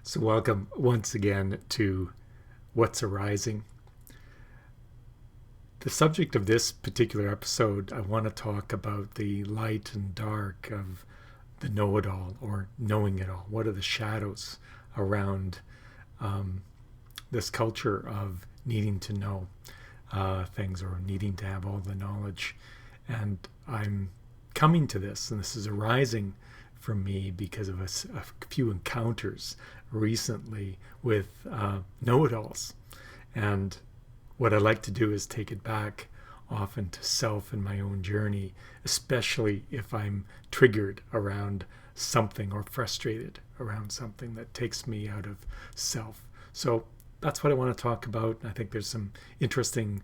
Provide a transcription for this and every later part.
So, welcome once again to What's Arising. The subject of this particular episode, I want to talk about the light and dark of the know it all or knowing it all. What are the shadows around this culture of needing to know things or needing to have all the knowledge? And I'm coming to this, and this is arising from me because of a few encounters recently with know-it-alls. And what I like to do is take it back often to self and my own journey, especially if I'm triggered around something or frustrated around something that takes me out of self. So that's what I want to talk about. I think there's some interesting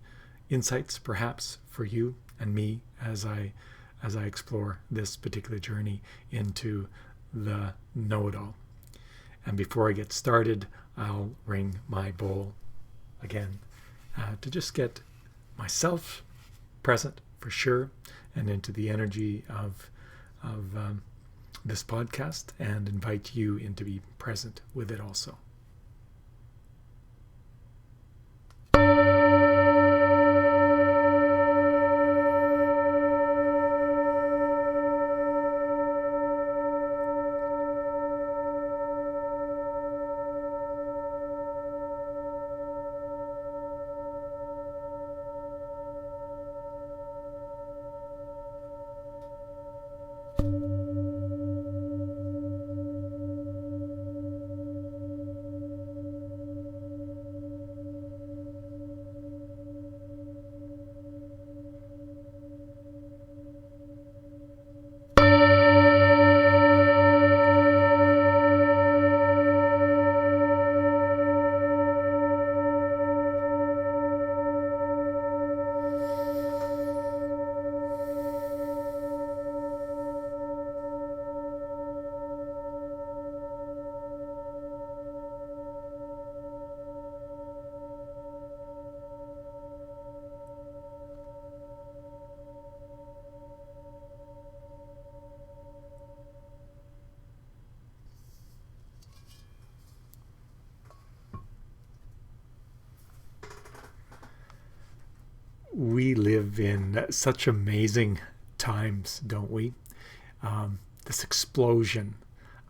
insights perhaps for you and me as I explore this particular journey into the know-it-all. And before I get started, I'll ring my bowl again to just get myself present for sure and into the energy of this podcast, and invite you in to be present with it also. We live in such amazing times, don't we? This explosion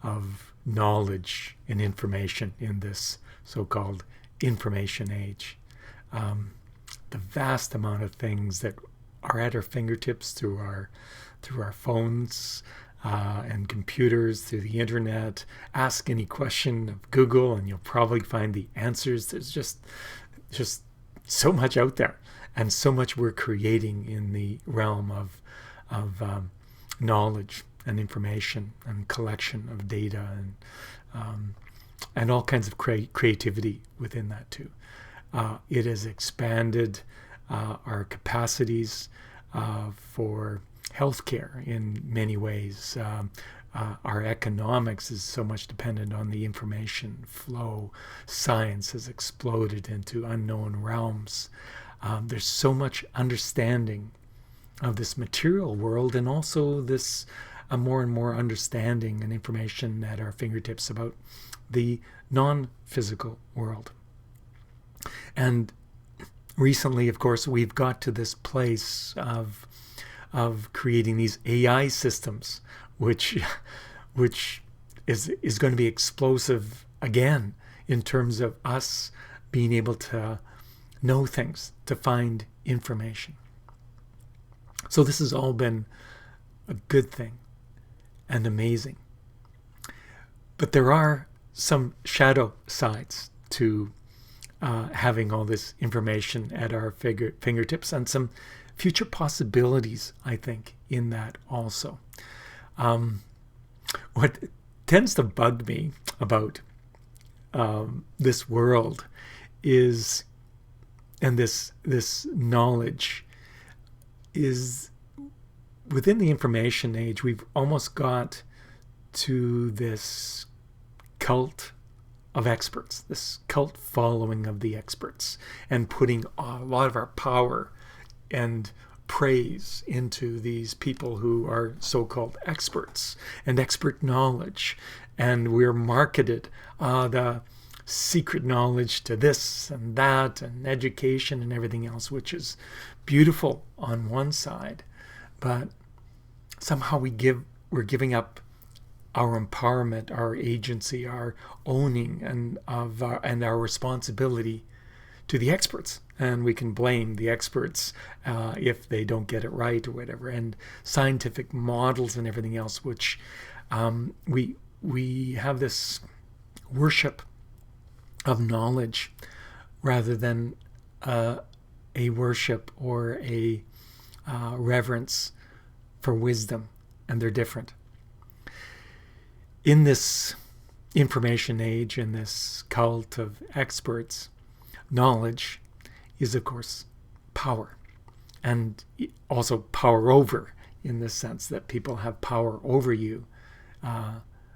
of knowledge and information in this so-called information age. The vast amount of things that are at our fingertips through our phones and computers, through the internet. Ask any question of Google and you'll probably find the answers. There's just so much out there, and so much we're creating in the realm of knowledge and information and collection of data and all kinds of creativity within that too. It has expanded our capacities for healthcare in many ways. Our economics is so much dependent on the information flow. Science has exploded into unknown realms. There's so much understanding of this material world, and also this more and more understanding and information at our fingertips about the non-physical world. And recently, of course, we've got to this place of creating these AI systems, which is going to be explosive again in terms of us being able to know things, to find information. So this has all been a good thing and amazing. But there are some shadow sides to having all this information at our fingertips, and some future possibilities, I think, in that also. What tends to bug me about this world is, and this knowledge is, within the information age, we've almost got to this cult of experts, this cult following of the experts, and putting a lot of our power and praise into these people who are so-called experts and expert knowledge. and we're marketed the secret knowledge to this and that and education and everything else, which is beautiful on one side, but somehow we're giving up our empowerment, our agency, our owning, and our responsibility to the experts, and we can blame the experts if they don't get it right or whatever. And scientific models and everything else, which we have this worship of knowledge rather than a worship or a reverence for wisdom, and they're different. In this information age, in this cult of experts, knowledge is, of course, power, and also power over, in the sense that people have power over you,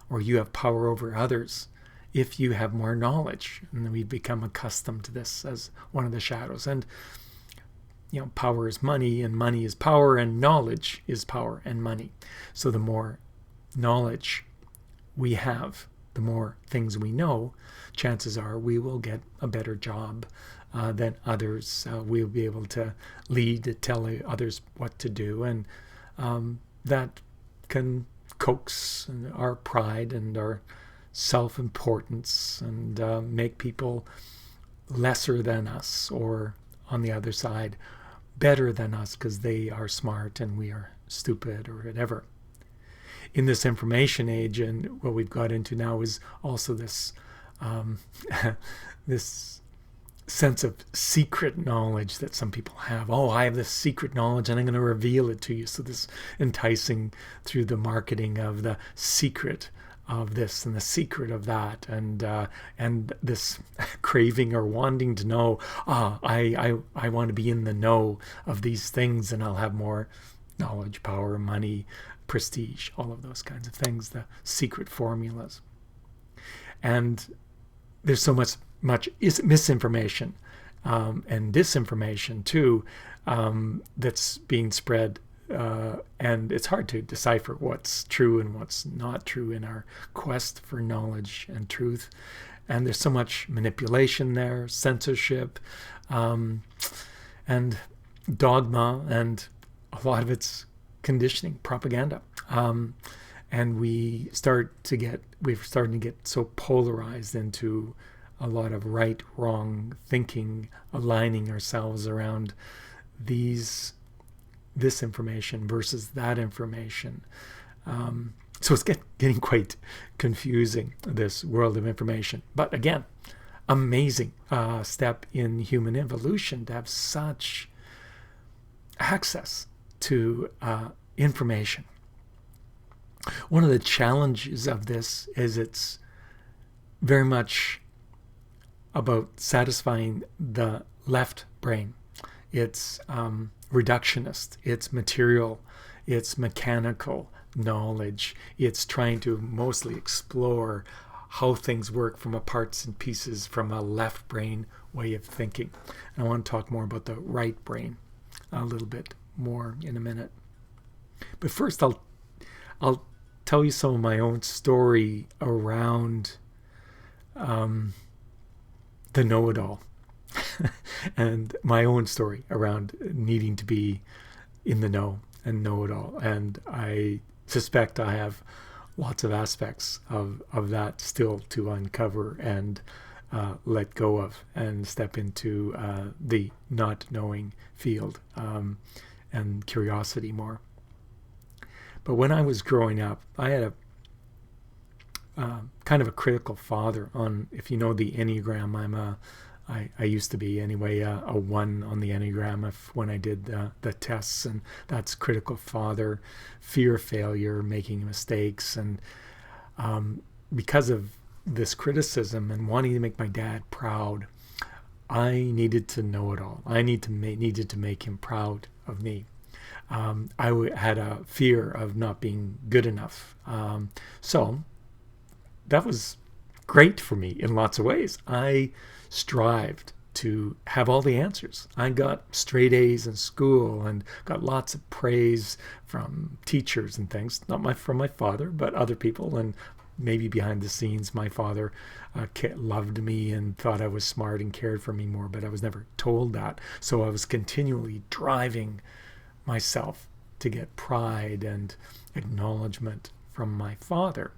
or you have power over others if you have more knowledge. And we've become accustomed to this as one of the shadows. And power is money, and money is power, and knowledge is power and money. So the more knowledge we have, the more things we know, chances are we will get a better job than others. We'll be able to lead, to tell others what to do, and that can coax our pride and our self-importance and make people lesser than us, or on the other side, better than us because they are smart and we are stupid or whatever. In this information age, and what we've got into now is also this this sense of secret knowledge that some people have. Oh, I have this secret knowledge and I'm going to reveal it to you. So this enticing through the marketing of the secret of this and the secret of that, and this craving or wanting to know, I want to be in the know of these things, and I'll have more knowledge, power, money, prestige, all of those kinds of things, the secret formulas. And there's so much misinformation and disinformation too that's being spread, and it's hard to decipher what's true and what's not true in our quest for knowledge and truth. And there's so much manipulation there, censorship, and dogma, and a lot of it's conditioning, propaganda. And we're starting to get so polarized into a lot of right, wrong thinking, aligning ourselves around this information versus that information. So it's getting quite confusing, this world of information. But again, amazing step in human evolution to have such access to information. One of the challenges of this is it's very much about satisfying the left brain. It's reductionist, it's material, it's mechanical knowledge. It's trying to mostly explore how things work from a parts and pieces from a left brain way of thinking. And I want to talk more about the right brain a little bit more in a minute. But first I'll tell you some of my own story around the know-it-all and my own story around needing to be in the know and know-it-all. And I suspect I have lots of aspects of that still to uncover and let go of and step into the not knowing field and curiosity more. But when I was growing up, I had a kind of a critical father. On, if you know the Enneagram, I used to be anyway a 1 on the Enneagram when I did the tests, and that's critical father, fear of failure, making mistakes, and because of this criticism and wanting to make my dad proud, I needed to know it all. I needed to make him proud of me. I had a fear of not being good enough. So that was great for me in lots of ways. I strived to have all the answers. I got straight A's in school and got lots of praise from teachers and things, not from my father, but other people, and maybe behind the scenes, my father loved me and thought I was smart and cared for me more, but I was never told that. So I was continually driving myself to get pride and acknowledgement from my father.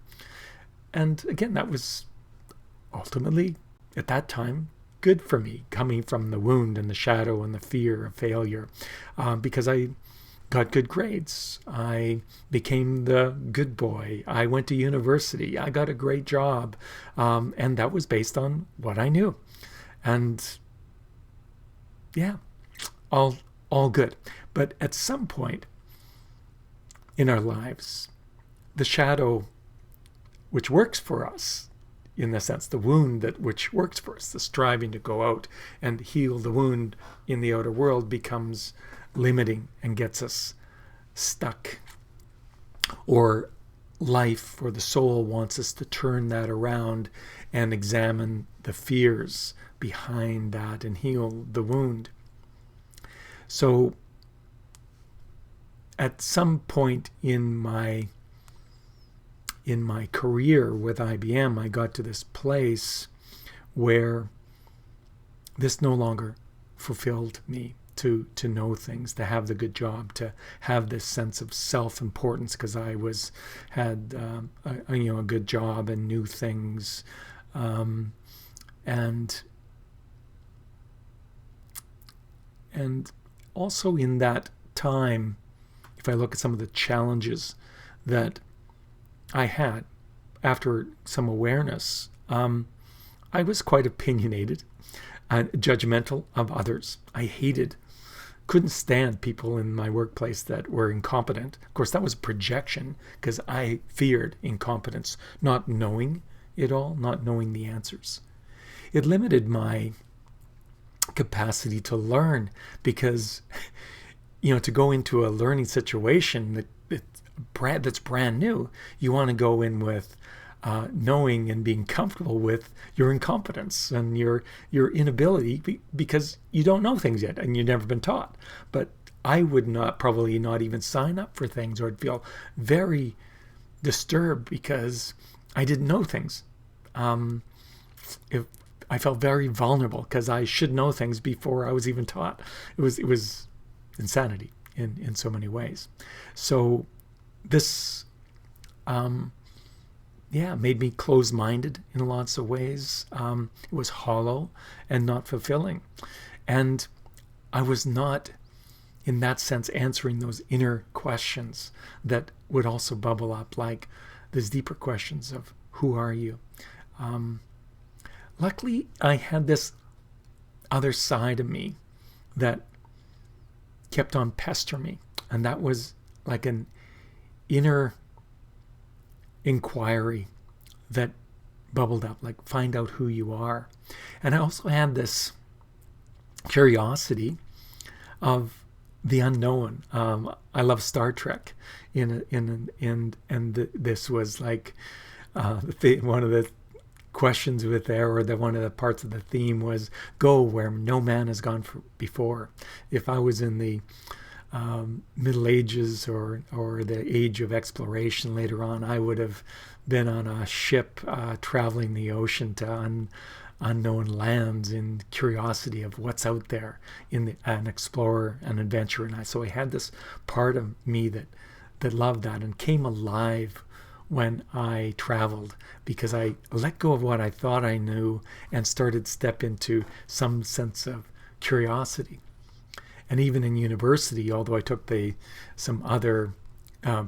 And again, that was ultimately, at that time, good for me, coming from the wound and the shadow and the fear of failure, because I got good grades. I became the good boy. I went to university. I got a great job. And that was based on what I knew. And yeah, all good. But at some point in our lives, the shadow, which works for us, in the sense, the wound which works for us, the striving to go out and heal the wound in the outer world, becomes limiting and gets us stuck. Or life or the soul wants us to turn that around and examine the fears behind that and heal the wound. So at some point in my career with IBM, I got to this place where this no longer fulfilled me, to know things, to have the good job, to have this sense of self-importance because I had a good job and knew things, and also in that time, if I look at some of the challenges that I had after some awareness, I was quite opinionated and judgmental of others. I couldn't stand people in my workplace that were incompetent. Of course, that was projection because I feared incompetence, not knowing it all, not knowing the answers. It limited my capacity to learn because, to go into a learning situation that's brand new, you want to go in with knowing and being comfortable with your incompetence and your inability because you don't know things yet and you've never been taught. But I would probably not even sign up for things, or I'd feel very disturbed because I didn't know things. I felt very vulnerable because I should know things before I was even taught. It was insanity in so many ways. So this made me closed-minded in lots of ways. It was hollow and not fulfilling. And I was not, in that sense, answering those inner questions that would also bubble up, like these deeper questions of, who are you? Luckily, I had this other side of me that kept on pestering me. And that was like an inner inquiry that bubbled up, like, find out who you are. And I also had this curiosity of the unknown. I love Star Trek, this was like one of the questions with there, or one of the parts of the theme was, go where no man has gone before. If I was in the Middle Ages or the age of exploration later on, I would have been on a ship traveling the ocean to unknown lands in curiosity of what's out there, an explorer, an adventurer. And so I had this part of me that loved that and came alive when I traveled, because I let go of what I thought I knew and started to step into some sense of curiosity. And even in university, although I took some other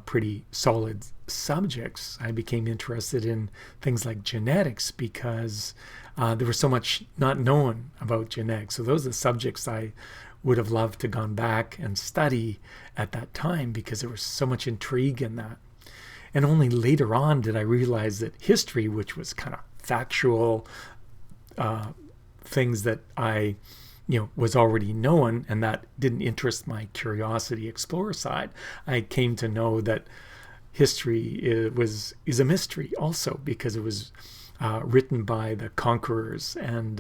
pretty solid subjects, I became interested in things like genetics because there was so much not known about genetics. So those are the subjects I would have loved to gone back and study at that time because there was so much intrigue in that. And only later on did I realize that history, which was kind of factual things that I was already known, and that didn't interest my curiosity explorer side. I came to know that history is a mystery also, because it was written by the conquerors and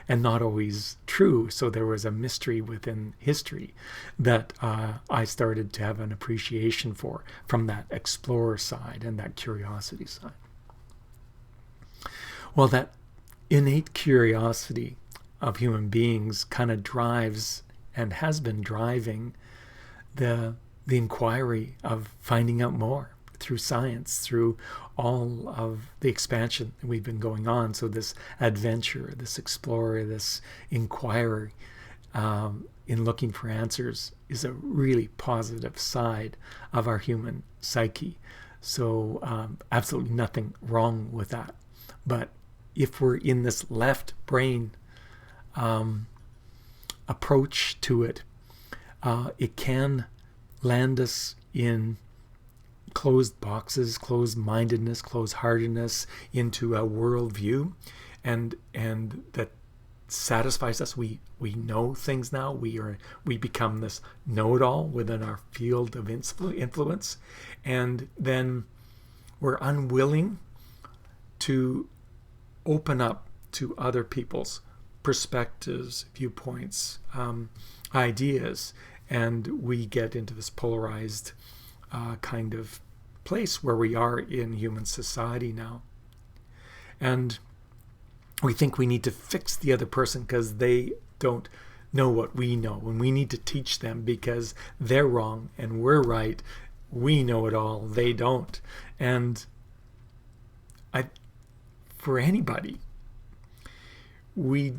not always true. So there was a mystery within history that I started to have an appreciation for from that explorer side and that curiosity side. Well, that innate curiosity of human beings kind of drives and has been driving the inquiry of finding out more through science, through all of the expansion that we've been going on. So this adventure, this explorer, this inquiry in looking for answers is a really positive side of our human psyche. So absolutely nothing wrong with that. But if we're in this left brain approach to it, it can land us in closed boxes, closed-mindedness, closed-heartedness, into a worldview, and that satisfies us. We know things now. We become this know-it-all within our field of influence, and then we're unwilling to open up to other people's perspectives, viewpoints, ideas, and we get into this polarized kind of place where we are in human society now. And we think we need to fix the other person because they don't know what we know, and we need to teach them because they're wrong and we're right. We know it all, they don't. And for anybody, we're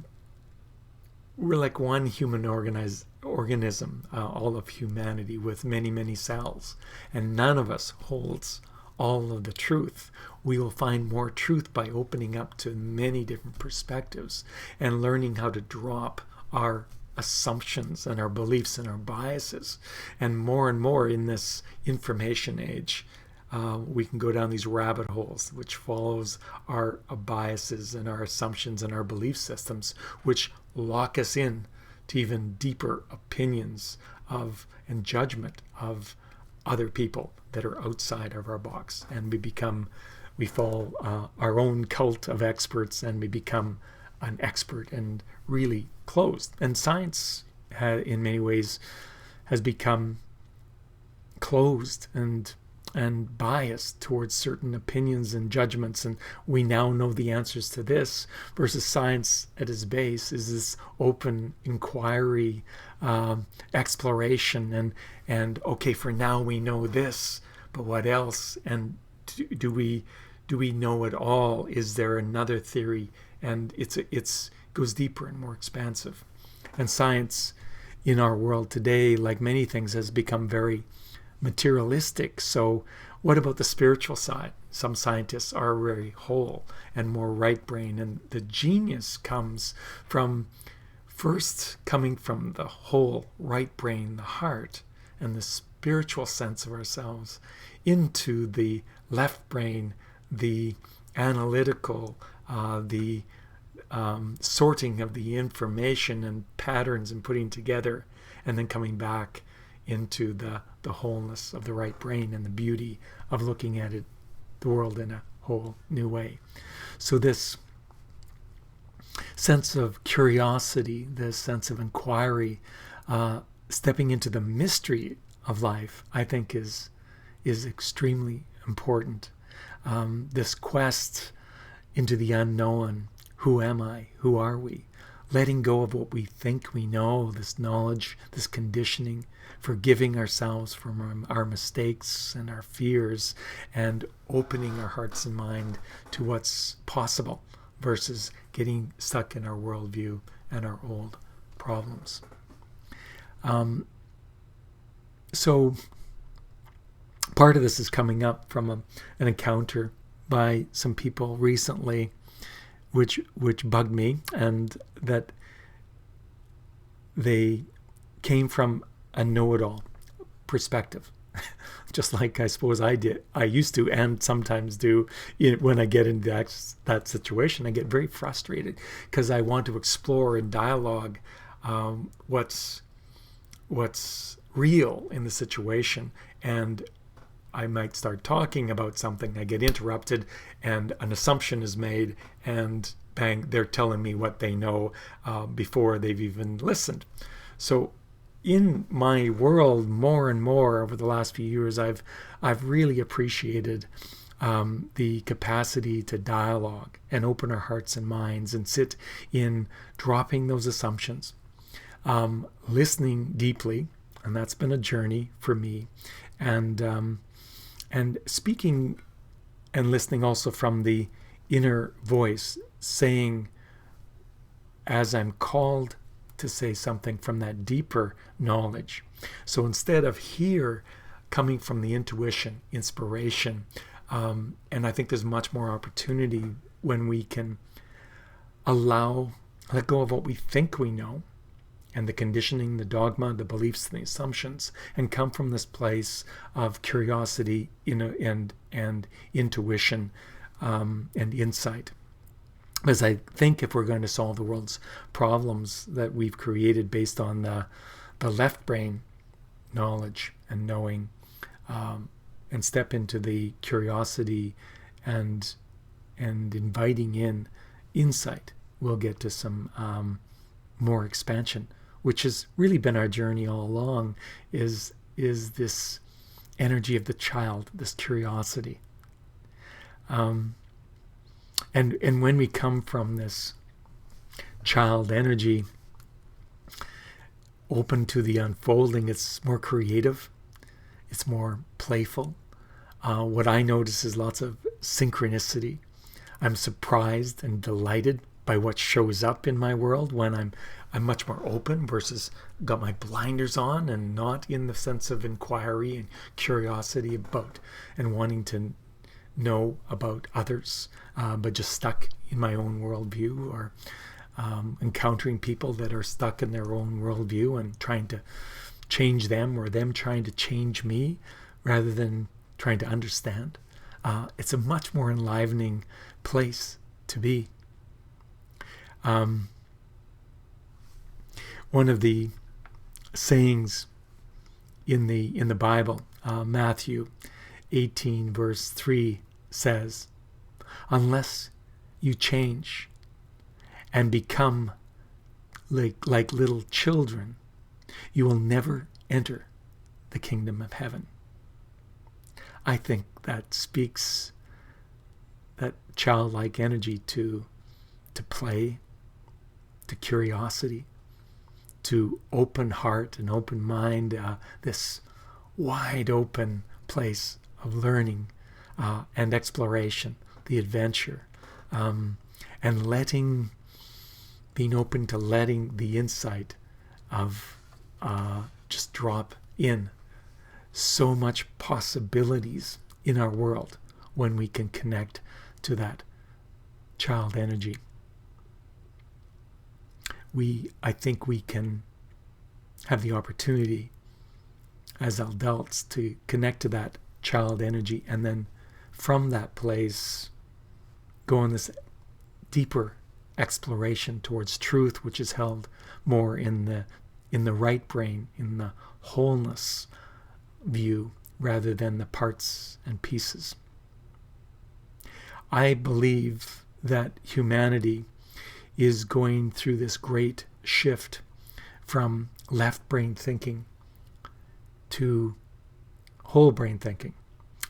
like one human organism, all of humanity, with many, many cells, and none of us holds all of the truth. We will find more truth by opening up to many different perspectives and learning how to drop our assumptions and our beliefs and our biases. And more in this information age, we can go down these rabbit holes, which follows our biases and our assumptions and our belief systems, which lock us in to even deeper opinions of and judgment of other people that are outside of our box. And we follow our own cult of experts, and we become an expert and really closed. And science, in many ways, has become closed and biased towards certain opinions and judgments, and we now know the answers to this, versus science at its base is this open inquiry, exploration, and okay, for now we know this, but what else? And do we know it all? Is there another theory? And it's goes deeper and more expansive. And science in our world today, like many things, has become very materialistic. So what about the spiritual side? Some scientists are very whole and more right brain, and the genius comes from the whole right brain, the heart, and the spiritual sense of ourselves, into the left brain, the analytical, the sorting of the information and patterns and putting together, and then coming back into the wholeness of the right brain and the beauty of looking at it, the world, in a whole new way. So this sense of curiosity, this sense of inquiry, stepping into the mystery of life, I think is extremely important. This quest into the unknown. Who am I? Who are we? Letting go of what we think we know, this knowledge, this conditioning, forgiving ourselves from our mistakes and our fears, and opening our hearts and mind to what's possible versus getting stuck in our worldview and our old problems. So part of this is coming up from an encounter by some people recently, which bugged me, and that they came from a know-it-all perspective, just like I suppose I used to, and sometimes do when I get into that situation. I get very frustrated because I want to explore and dialogue what's real in the situation, and I might start talking about something, I get interrupted, and an assumption is made, and bang, they're telling me what they know before they've even listened. So in my world, more and more over the last few years, I've really appreciated the capacity to dialogue and open our hearts and minds and sit in dropping those assumptions, listening deeply, and that's been a journey for me, and speaking and listening also from the inner voice, saying as I'm called to say something from that deeper knowledge. So instead of here coming from the intuition, inspiration, and I think there's much more opportunity when we can let go of what we think we know, and the conditioning, the dogma, the beliefs, and the assumptions, and come from this place of curiosity and intuition and insight. Because I think if we're going to solve the world's problems that we've created based on the left brain knowledge and knowing, and step into the curiosity and inviting in insight, we'll get to some more expansion, which has really been our journey all along, is this energy of the child, this curiosity. And when we come from this child energy, open to the unfolding, it's more creative, it's more playful. What I notice is lots of synchronicity. I'm surprised and delighted by what shows up in my world when I'm much more open versus got my blinders on and not in the sense of inquiry and curiosity about and wanting to know about others, but just stuck in my own worldview, or encountering people that are stuck in their own worldview and trying to change them, or them trying to change me rather than trying to understand. It's a much more enlivening place to be. One of the sayings in the Bible, Matthew 18 verse 3 says, unless you change and become like little children, you will never enter the kingdom of heaven. I think that speaks that childlike energy to play, to curiosity, to open heart and open mind, this wide open place of learning and exploration, the adventure, and being open to letting the insight of just drop in. So much possibilities in our world when we can connect to that child energy. I think we can have the opportunity as adults to connect to that child energy, and then from that place go on this deeper exploration towards truth, which is held more in the right brain, in the wholeness view, rather than the parts and pieces. I believe that humanity is going through this great shift from left brain thinking to whole brain thinking,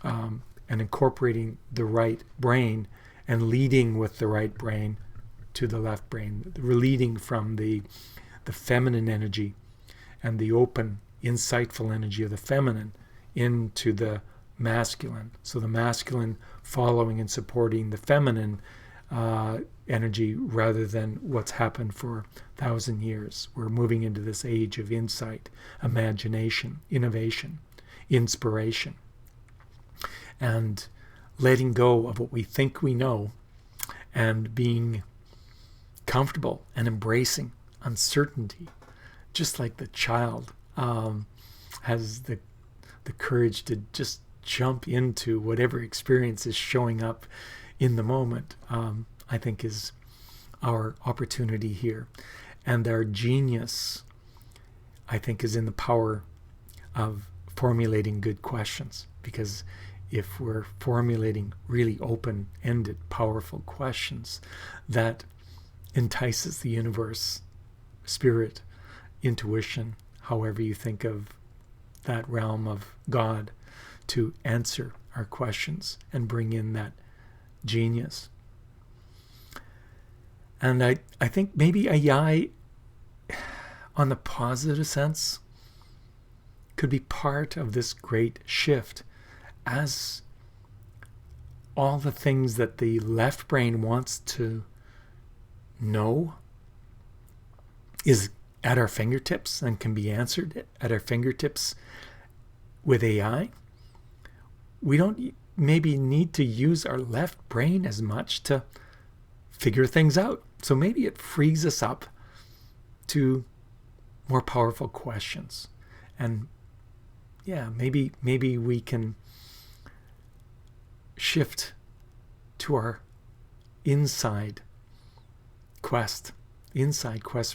and incorporating the right brain and leading with the right brain to the left brain, leading from the feminine energy and the open, insightful energy of the feminine into the masculine. So the masculine following and supporting the feminine energy rather than what's happened for 1,000 years. We're moving into this age of insight, imagination, innovation, inspiration, and letting go of what we think we know and being comfortable and embracing uncertainty, just like the child has the courage to just jump into whatever experience is showing up in the moment. I think is our opportunity here. And our genius, I think, is in the power of formulating good questions. Because if we're formulating really open-ended, powerful questions, that entices the universe, spirit, intuition, however you think of that realm of God, to answer our questions and bring in that genius. And I think maybe AI, on the positive sense, could be part of this great shift, as all the things that the left brain wants to know is at our fingertips and can be answered at our fingertips with AI. We don't maybe need to use our left brain as much to figure things out. So maybe it frees us up to more powerful questions. And yeah, maybe we can shift to our inside quest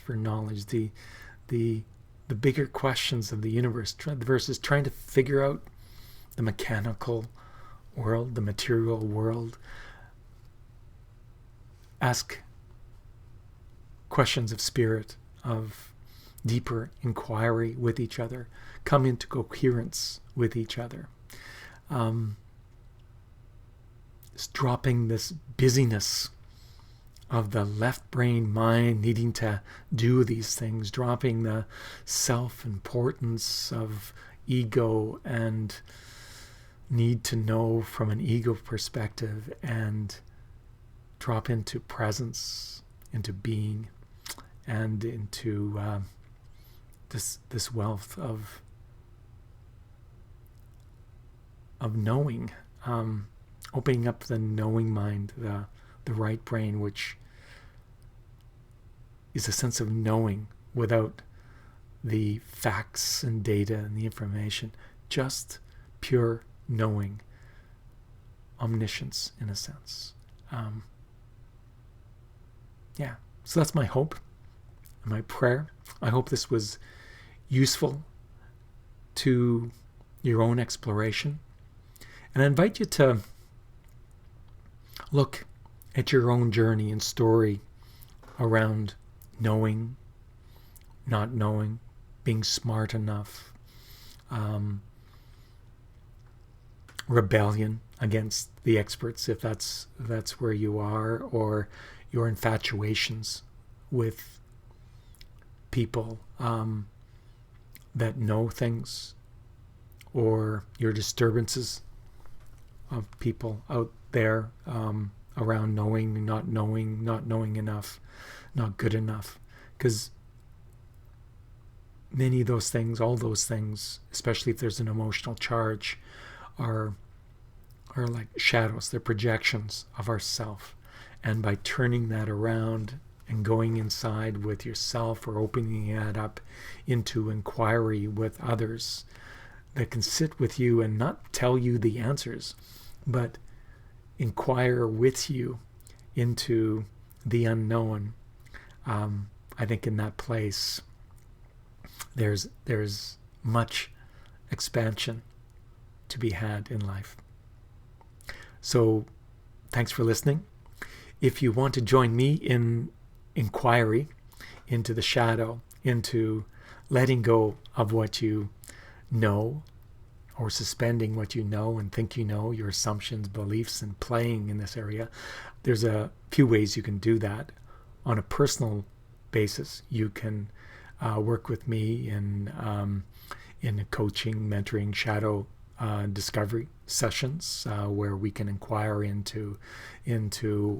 for knowledge, the bigger questions of the universe, versus trying to figure out the mechanical world, the material world. Ask questions of spirit, of deeper inquiry with each other, come into coherence with each other. It's dropping this busyness of the left brain mind needing to do these things, dropping the self-importance of ego and need to know from an ego perspective, and drop into presence, into being, and into this wealth of knowing, opening up the knowing mind, the right brain, which is a sense of knowing without the facts and data and the information, just pure knowing, omniscience in a sense. So that's my hope and my prayer. I hope this was useful to your own exploration. And I invite you to look at your own journey and story around knowing, not knowing, being smart enough, rebellion against the experts, if that's where you are, or your infatuations with people that know things, or your disturbances of people out there around knowing, not knowing enough, not good enough. Because many of those things, all those things, especially if there's an emotional charge, are like shadows. They're projections of ourself. And by turning that around and going inside with yourself, or opening it up into inquiry with others that can sit with you and not tell you the answers, but inquire with you into the unknown, I think in that place there's much expansion to be had in life. So thanks for listening. If you want to join me in inquiry into the shadow, into letting go of what you know, or suspending what you know and think you know, your assumptions, beliefs, and playing in this area, there's a few ways you can do that. On a personal basis, you can work with me in coaching, mentoring, shadow discovery sessions, where we can inquire into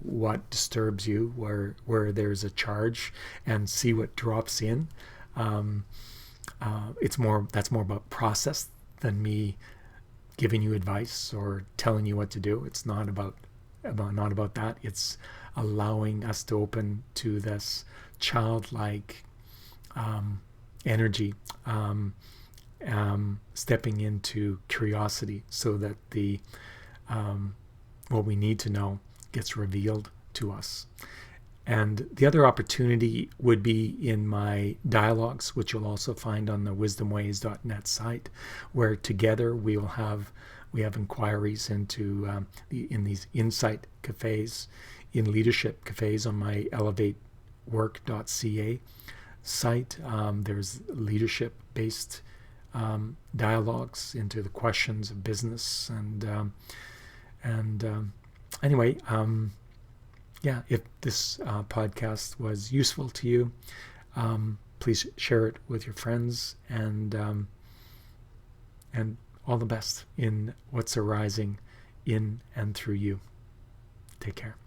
what disturbs you, where there's a charge, and see what drops in. That's more about process than me giving you advice or telling you what to do. It's not about that. It's allowing us to open to this childlike energy, stepping into curiosity, so that the what we need to know gets revealed to us. And the other opportunity would be in my dialogues, which you'll also find on the wisdomways.net site, where together we have inquiries into in these insight cafes, in leadership cafes on my elevatework.ca site. There's leadership-based dialogues, into the questions of business. Anyway, yeah, if this podcast was useful to you, please share it with your friends, and all the best in what's arising in and through you. Take care.